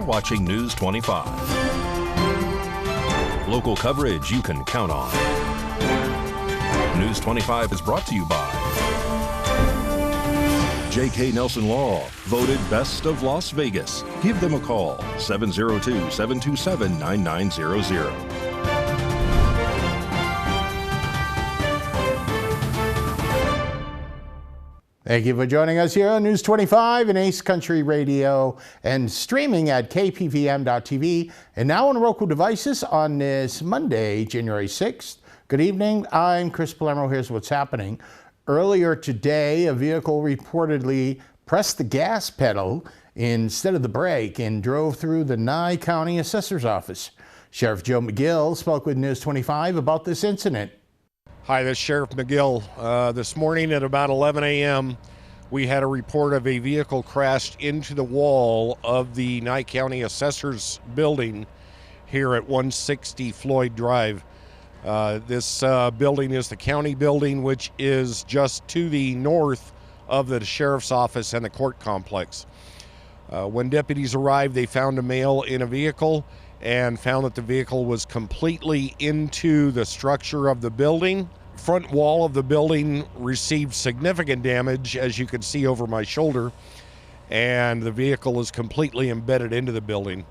watching News 25. Local coverage you can count on. News 25 is brought to you by J.K. Nelson Law, voted Best of Las Vegas. Give them a call, 702-727-9900. Thank you for joining us here on News 25 and Ace Country Radio and streaming at KPVM.TV and now on Roku devices on this Monday, January 6th. Good evening. I'm Chris Palermo. Here's what's happening. Earlier today, a vehicle reportedly pressed the gas pedal instead of the brake and drove through the Nye County Assessor's office. Sheriff Joe McGill spoke with News 25 about this incident. Hi, this is Sheriff McGill. This morning at about 11 a.m., we had a report of a vehicle crashed into the wall of the Nye County Assessors building here at 160 Floyd Drive. This building is the county building, which is just to the north of the sheriff's office and the court complex. When deputies arrived, they found a male in a vehicle and found that the vehicle was completely into the structure of the building. Front wall of the building received significant damage, as you can see over my shoulder, and the vehicle is completely embedded into the building.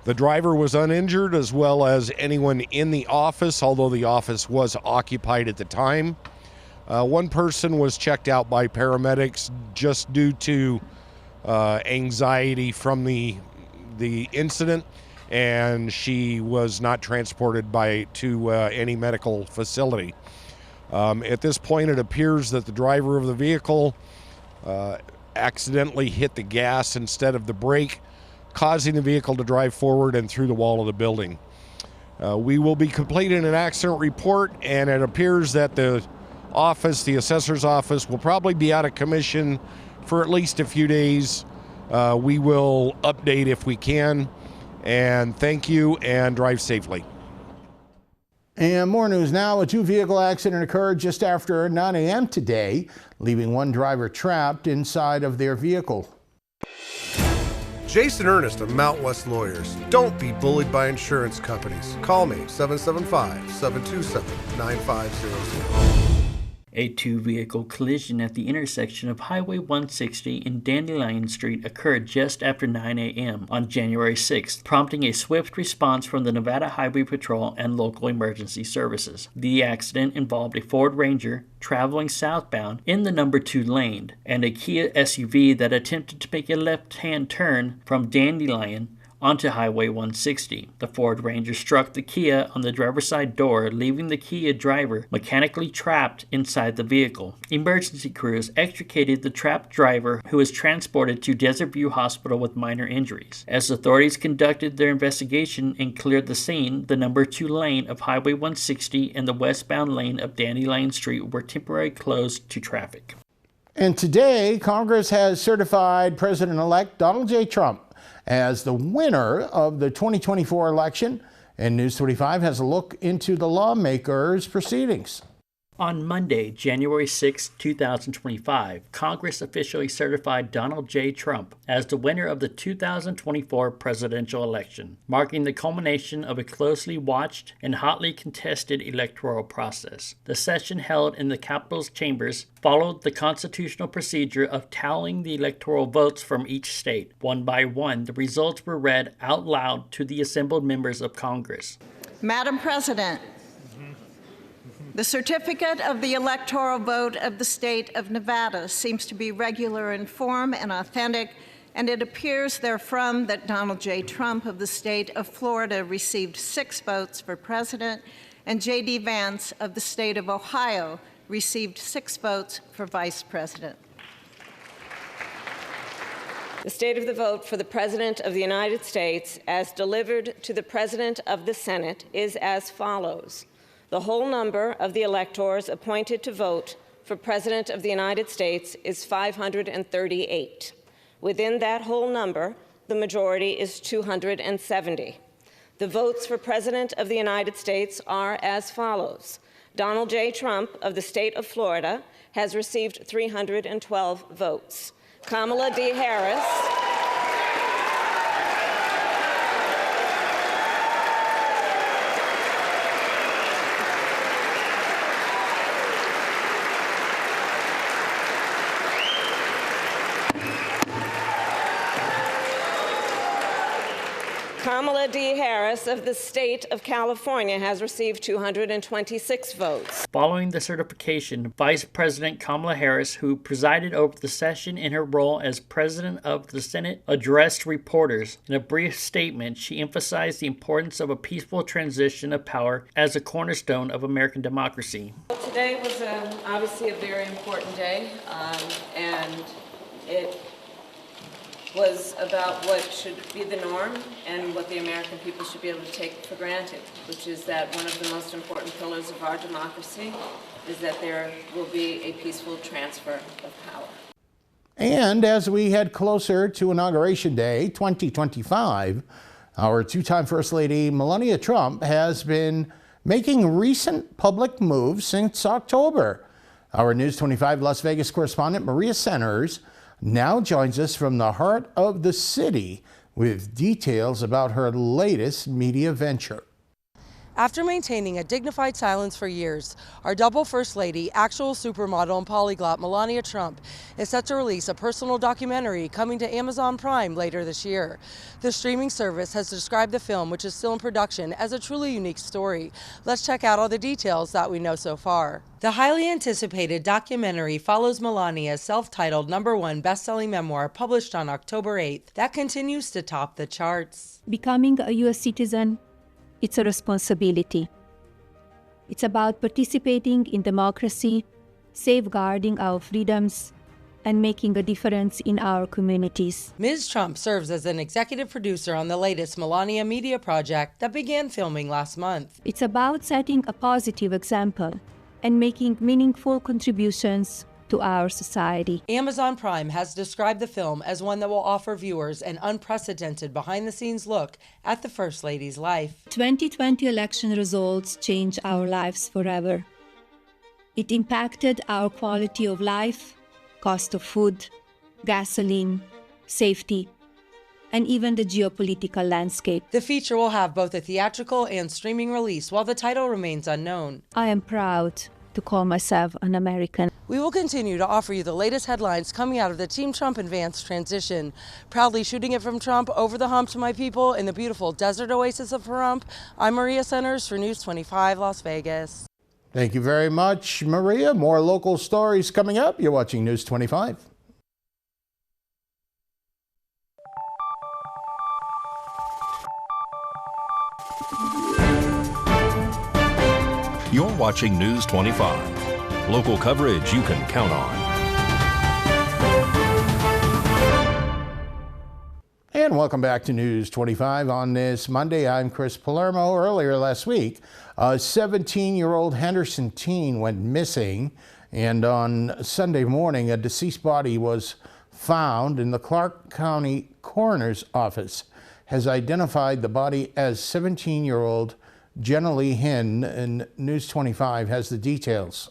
The driver was uninjured, as well as anyone in the office, although the office was occupied at the time. One person was checked out by paramedics just due to anxiety from the incident, and she was not transported to any medical facility. At this point, it appears that the driver of the vehicle accidentally hit the gas instead of the brake, causing the vehicle to drive forward and through the wall of the building. We will be completing an accident report, and it appears that the assessor's office, will probably be out of commission for at least a few days. We will update if we can. And thank you, and drive safely. And more news now. A two-vehicle accident occurred just after 9 a.m. today, leaving one driver trapped inside of their vehicle. Jason Ernest of Mount West Lawyers. Don't be bullied by insurance companies. Call me, 775-727-9500. A two-vehicle collision at the intersection of Highway 160 and Dandelion Street occurred just after 9 a.m. on January 6th, prompting a swift response from the Nevada Highway Patrol and local emergency services. The accident involved a Ford Ranger traveling southbound in the number 2 lane and a Kia SUV that attempted to make a left-hand turn from Dandelion onto Highway 160. The Ford Ranger struck the Kia on the driver's side door, leaving the Kia driver mechanically trapped inside the vehicle. Emergency crews extricated the trapped driver, who was transported to Desert View Hospital with minor injuries. As authorities conducted their investigation and cleared the scene, the number 2 lane of Highway 160 and the westbound lane of Dandelion Street were temporarily closed to traffic. And today, Congress has certified President-elect Donald J. Trump as the winner of the 2024 election, and News 25 has a look into the lawmakers' proceedings. On Monday, January 6, 2025, Congress officially certified Donald J. Trump as the winner of the 2024 presidential election, marking the culmination of a closely watched and hotly contested electoral process. The session held in the Capitol's chambers followed the constitutional procedure of tallying the electoral votes from each state. One by one, the results were read out loud to the assembled members of Congress. Madam President, the certificate of the electoral vote of the state of Nevada seems to be regular in form and authentic, and it appears therefrom that Donald J. Trump of the state of Florida received 6 votes for president, and J.D. Vance of the state of Ohio received 6 votes for vice president. The state of the vote for the President of the United States, as delivered to the President of the Senate, is as follows. The whole number of the electors appointed to vote for President of the United States is 538. Within that whole number, the majority is 270. The votes for President of the United States are as follows. Donald J. Trump of the state of Florida has received 312 votes. Kamala D. Harris Kamala D. Harris of the state of California has received 226 votes. Following the certification, Vice President Kamala Harris, who presided over the session in her role as President of the Senate, addressed reporters. In a brief statement, she emphasized the importance of a peaceful transition of power as a cornerstone of American democracy. Today was obviously a very important day, and it was about what should be the norm and what the American people should be able to take for granted, which is that one of the most important pillars of our democracy is that there will be a peaceful transfer of power. And as we head closer to Inauguration Day 2025, our two-time First Lady Melania Trump has been making recent public moves since October. Our News 25 Las Vegas correspondent Maria Centers now joins us from the heart of the city with details about her latest media venture. After maintaining a dignified silence for years, our double First Lady, actual supermodel and polyglot Melania Trump is set to release a personal documentary coming to Amazon Prime later this year. The streaming service has described the film, which is still in production, as a truly unique story. Let's check out all the details that we know so far. The highly anticipated documentary follows Melania's self-titled #1 best-selling memoir published on October 8th that continues to top the charts. Becoming a U.S. citizen, it's a responsibility. It's about participating in democracy, safeguarding our freedoms, and making a difference in our communities. Ms. Trump serves as an executive producer on the latest Melania media project that began filming last month. It's about setting a positive example and making meaningful contributions to our society. Amazon Prime has described the film as one that will offer viewers an unprecedented behind-the-scenes look at the First Lady's life. 2020 election results changed our lives forever. It impacted our quality of life, cost of food, gasoline, safety, and even the geopolitical landscape. The feature will have both a theatrical and streaming release, while the title remains unknown. I am proud to call myself an American. We will continue to offer you the latest headlines coming out of the Team Trump and Vance transition. Proudly shooting it from Trump over the hump to my people in the beautiful desert oasis of Pahrump, I'm Maria Centers for News 25 Las Vegas. Thank you very much, Maria. More local stories coming up. You're watching News 25. You're watching News 25. Local coverage you can count on. And welcome back to News 25 on this Monday. I'm Chris Palermo. Earlier last week, a 17-year-old Henderson teen went missing, and on Sunday morning, a deceased body was found, and the Clark County Coroner's Office has identified the body as 17-year-old Jenna Lee Hinn, and News 25 has the details.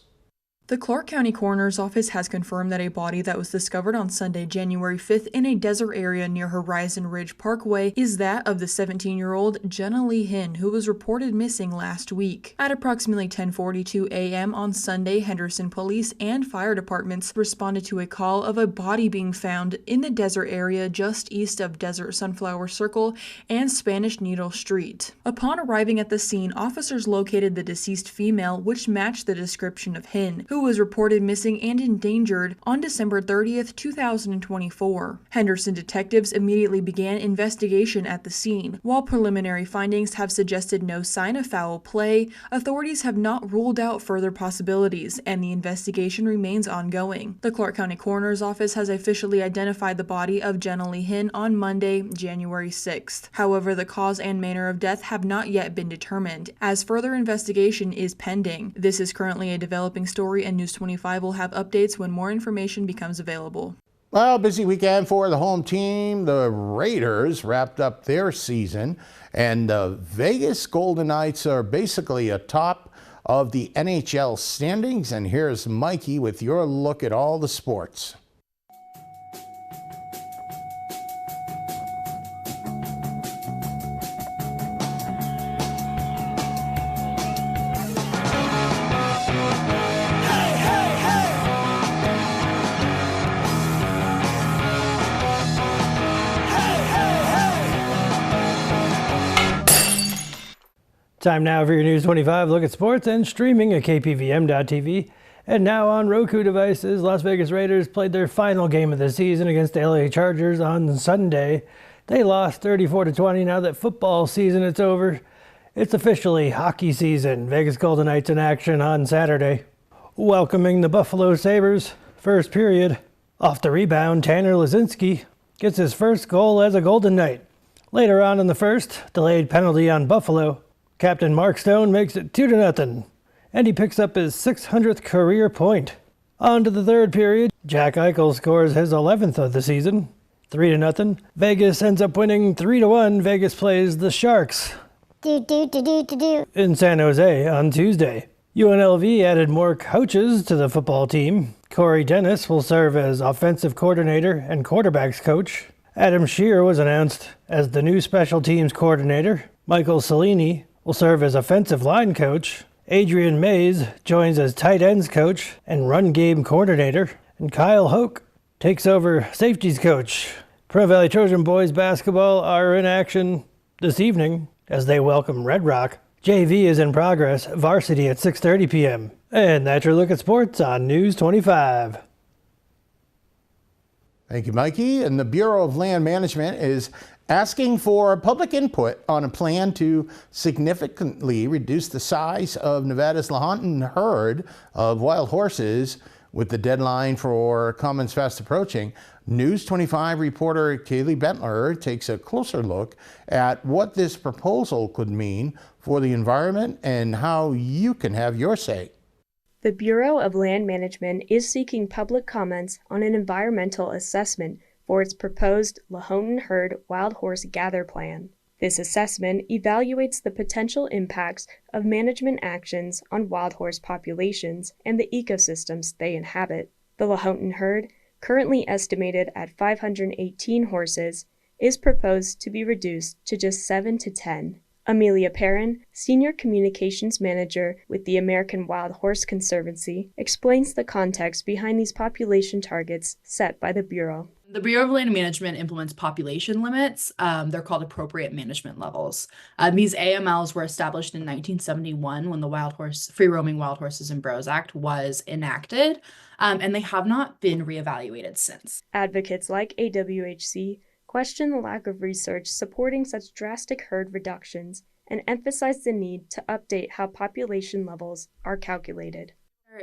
The Clark County Coroner's Office has confirmed that a body that was discovered on Sunday, January 5th in a desert area near Horizon Ridge Parkway is that of the 17-year-old Jenna Lee Hinn, who was reported missing last week. At approximately 10:42 a.m. on Sunday, Henderson police and fire departments responded to a call of a body being found in the desert area just east of Desert Sunflower Circle and Spanish Needle Street. Upon arriving at the scene, officers located the deceased female, which matched the description of Hinn, who was reported missing and endangered on December 30th, 2024. Henderson detectives immediately began investigation at the scene. While preliminary findings have suggested no sign of foul play, authorities have not ruled out further possibilities, and the investigation remains ongoing. The Clark County Coroner's Office has officially identified the body of Jenna Lee Hinn on Monday, January 6th. However, the cause and manner of death have not yet been determined, as further investigation is pending. This is currently a developing story, and News 25 will have updates when more information becomes available. Well, busy weekend for the home team. The Raiders wrapped up their season, and the Vegas Golden Knights are basically atop of the NHL standings. And here's Mikey with your look at all the sports. Time now for your News 25 look at sports and streaming at KPVM.TV. And now on Roku devices, Las Vegas Raiders played their final game of the season against the LA Chargers on Sunday. They lost 34-20. Now that football season is over, it's officially hockey season. Vegas Golden Knights in action on Saturday, welcoming the Buffalo Sabres. First period, off the rebound, Tanner Lazinski gets his first goal as a Golden Knight. Later on in the first, delayed penalty on Buffalo. Captain Mark Stone makes it 2-0, and he picks up his 600th career point. On to the third period, Jack Eichel scores his 11th of the season, 3-0. Vegas ends up winning 3-1. Vegas plays the Sharks in San Jose on Tuesday. UNLV added more coaches to the football team. Corey Dennis will serve as offensive coordinator and quarterbacks coach. Adam Shear was announced as the new special teams coordinator. Michael Cellini will serve as offensive line coach. Adrian Mays joins as tight ends coach and run game coordinator. And Kyle Hoke takes over safeties coach. Pro Valley Trojan boys basketball are in action this evening as they welcome Red Rock. JV is in progress, varsity at 6:30 p.m. And that's your look at sports on News 25. Thank you, Mikey. And the Bureau of Land Management is asking for public input on a plan to significantly reduce the size of Nevada's Lahontan herd of wild horses. With the deadline for comments fast approaching, News 25 reporter Kaylee Bentler takes a closer look at what this proposal could mean for the environment and how you can have your say. The Bureau of Land Management is seeking public comments on an environmental assessment for its proposed Lahontan herd wild horse gather plan. This assessment evaluates the potential impacts of management actions on wild horse populations and the ecosystems they inhabit. The Lahontan herd, currently estimated at 518 horses, is proposed to be reduced to just 7 to 10. Amelia Perrin, Senior Communications Manager with the American Wild Horse Conservancy, explains the context behind these population targets set by the Bureau. The Bureau of Land Management implements population limits. They're called appropriate management levels. These AMLs were established in 1971 when the Free Roaming Wild Horses and Brose Act was enacted, and they have not been reevaluated since. Advocates like AWHC question the lack of research supporting such drastic herd reductions and emphasize the need to update how population levels are calculated.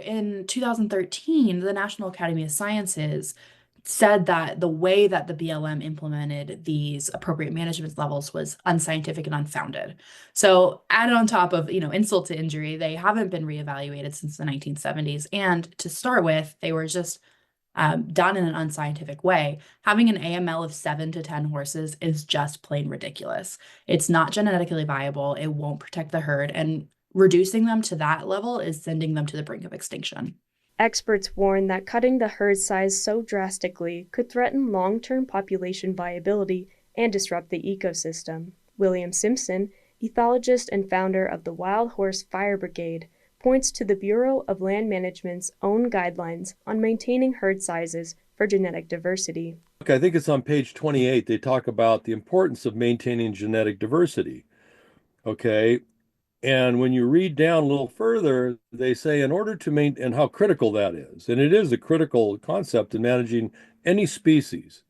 In 2013, the National Academy of Sciences said that the way that the BLM implemented these appropriate management levels was unscientific and unfounded. So added on top of, insult to injury, they haven't been reevaluated since the 1970s. And to start with, they were just done in an unscientific way. Having an AML of 7 to 10 horses is just plain ridiculous. It's not genetically viable. It won't protect the herd. And reducing them to that level is sending them to the brink of extinction. Experts warn that cutting the herd size so drastically could threaten long-term population viability and disrupt the ecosystem. William Simpson, ethologist and founder of the Wild Horse Fire Brigade, points to the Bureau of Land Management's own guidelines on maintaining herd sizes for genetic diversity. I think it's on page 28. They talk about the importance of maintaining genetic diversity. Okay. And when you read down a little further, they say in order to maintain, and how critical that is, and it is a critical concept in managing any species.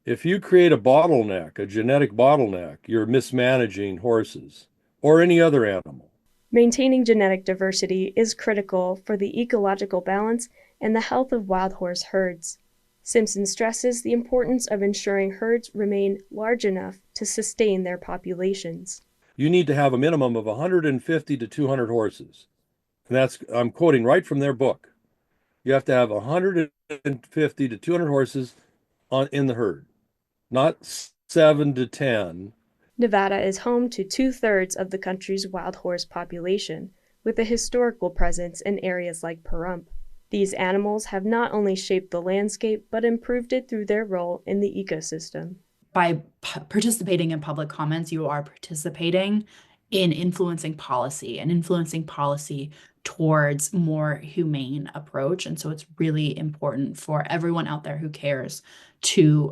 If you create a bottleneck, a genetic bottleneck, you're mismanaging horses or any other animal. Maintaining genetic diversity is critical for the ecological balance and the health of wild horse herds. Simpson stresses the importance of ensuring herds remain large enough to sustain their populations. You need to have a minimum of 150 to 200 horses. And I'm quoting right from their book. You have to have 150 to 200 horses in the herd, not 7 to 10. Nevada is home to 2/3 of the country's wild horse population, with a historical presence in areas like Pahrump. These animals have not only shaped the landscape, but improved it through their role in the ecosystem. By participating in public comments, you are participating in influencing policy towards more humane approach. And so it's really important for everyone out there who cares to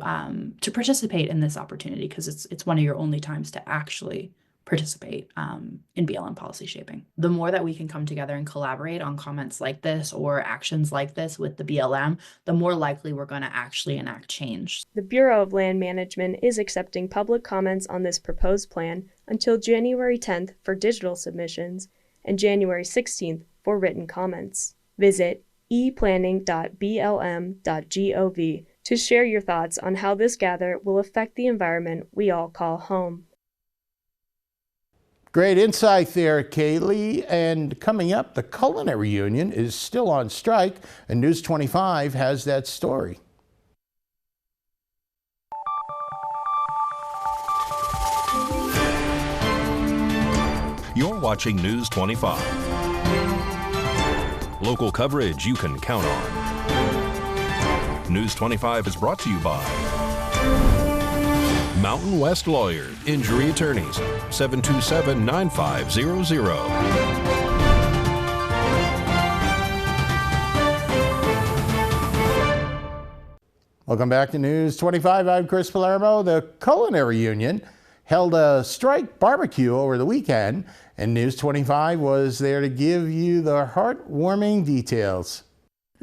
participate in this opportunity, because it's one of your only times to actually participate in BLM policy shaping. The more that we can come together and collaborate on comments like this or actions like this with the BLM, the more likely we're going to actually enact change. The Bureau of Land Management is accepting public comments on this proposed plan until January 10th for digital submissions and January 16th for written comments. Visit eplanning.blm.gov to share your thoughts on how this gather will affect the environment we all call home. Great insight there, Kaylee. And coming up, the Culinary Union is still on strike, and News 25 has that story. You're watching News 25. Local coverage you can count on. News 25 is brought to you by Mountain West Lawyers, Injury Attorneys, 727-9500. Welcome back to News 25. I'm Chris Palermo. The Culinary Union held a strike barbecue over the weekend, and News 25 was there to give you the heartwarming details.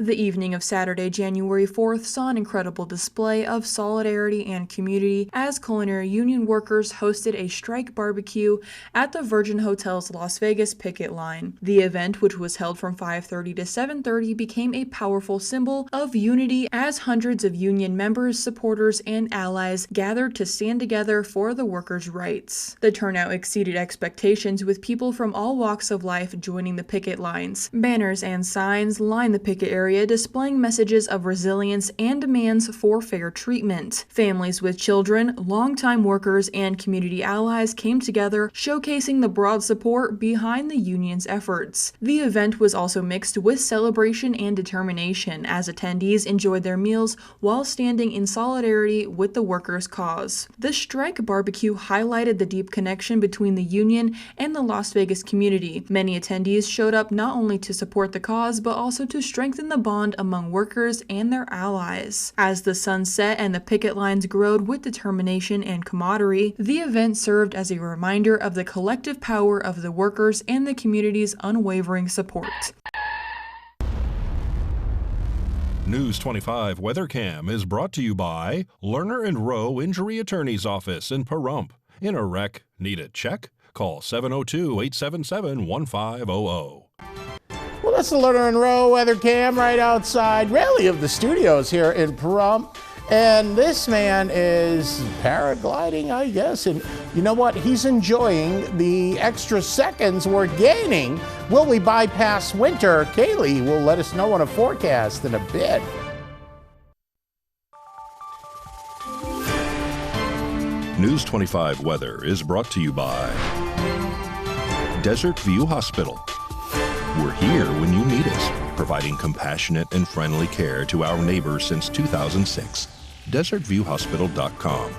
The evening of Saturday, January 4th saw an incredible display of solidarity and community as Culinary Union workers hosted a strike barbecue at the Virgin Hotel's Las Vegas picket line. The event, which was held from 5:30 to 7:30, became a powerful symbol of unity as hundreds of union members, supporters, and allies gathered to stand together for the workers' rights. The turnout exceeded expectations, with people from all walks of life joining the picket lines. Banners and signs lined the picket area, displaying messages of resilience and demands for fair treatment. Families with children, longtime workers, and community allies came together, showcasing the broad support behind the union's efforts. The event was also mixed with celebration and determination, as attendees enjoyed their meals while standing in solidarity with the workers' cause. The strike barbecue highlighted the deep connection between the union and the Las Vegas community. Many attendees showed up not only to support the cause, but also to strengthen the bond among workers and their allies. As the sun set and the picket lines glowed with determination and camaraderie, the event served as a reminder of the collective power of the workers and the community's unwavering support. News 25 WeatherCam is brought to you by Lerner and Rowe Injury Attorney's Office in Pahrump. In a wreck, need a check? Call 702-877-1500. Well, that's the Lerner and Rowe weather cam right outside, really, of the studios here in Pahrump. And this man is paragliding, I guess. And you know what? He's enjoying the extra seconds we're gaining. Will we bypass winter? Kaylee will let us know on a forecast in a bit. News 25 weather is brought to you by Desert View Hospital. We're here when you need us, providing compassionate and friendly care to our neighbors since 2006. DesertViewHospital.com.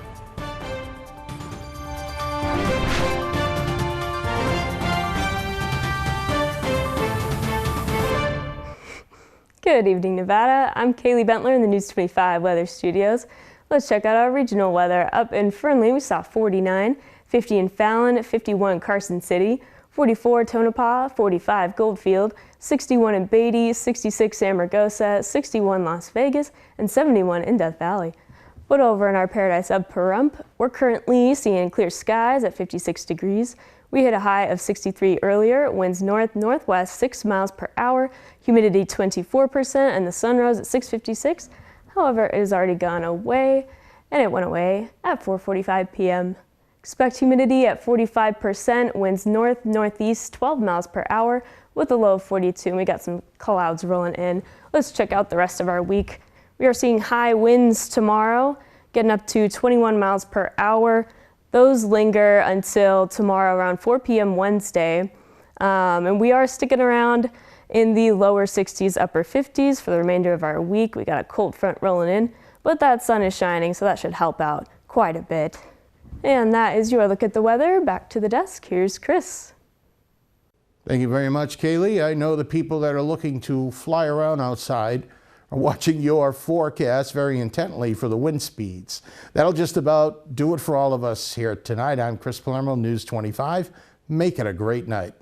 Good evening, Nevada. I'm Kaylee Bentler in the News 25 Weather Studios. Let's check out our regional weather. Up in Fernley, we saw 49, 50 in Fallon, 51 Carson City, 44 Tonopah, 45 Goldfield, 61 in Beatty, 66 San Margosa, 61 Las Vegas, and 71 in Death Valley. But over in our paradise of Pahrump, we're currently seeing clear skies at 56 degrees. We hit a high of 63 earlier, winds north-northwest 6 miles per hour, humidity 24%, and the sun rose at 6:56. However, it has already gone away, and it went away at 4:45 p.m. Expect humidity at 45%, winds north-northeast 12 miles per hour with a low of 42, and we got some clouds rolling in. Let's check out the rest of our week. We are seeing high winds tomorrow, getting up to 21 miles per hour. Those linger until tomorrow around 4 p.m. Wednesday, and we are sticking around in the lower 60s, upper 50s for the remainder of our week. We got a cold front rolling in, but that sun is shining, so that should help out quite a bit. And that is your look at the weather. Back to the desk. Here's Chris. Thank you very much, Kaylee. I know the people that are looking to fly around outside are watching your forecast very intently for the wind speeds. That'll just about do it for all of us here tonight. I'm Chris Palermo, News 25. Make it a great night.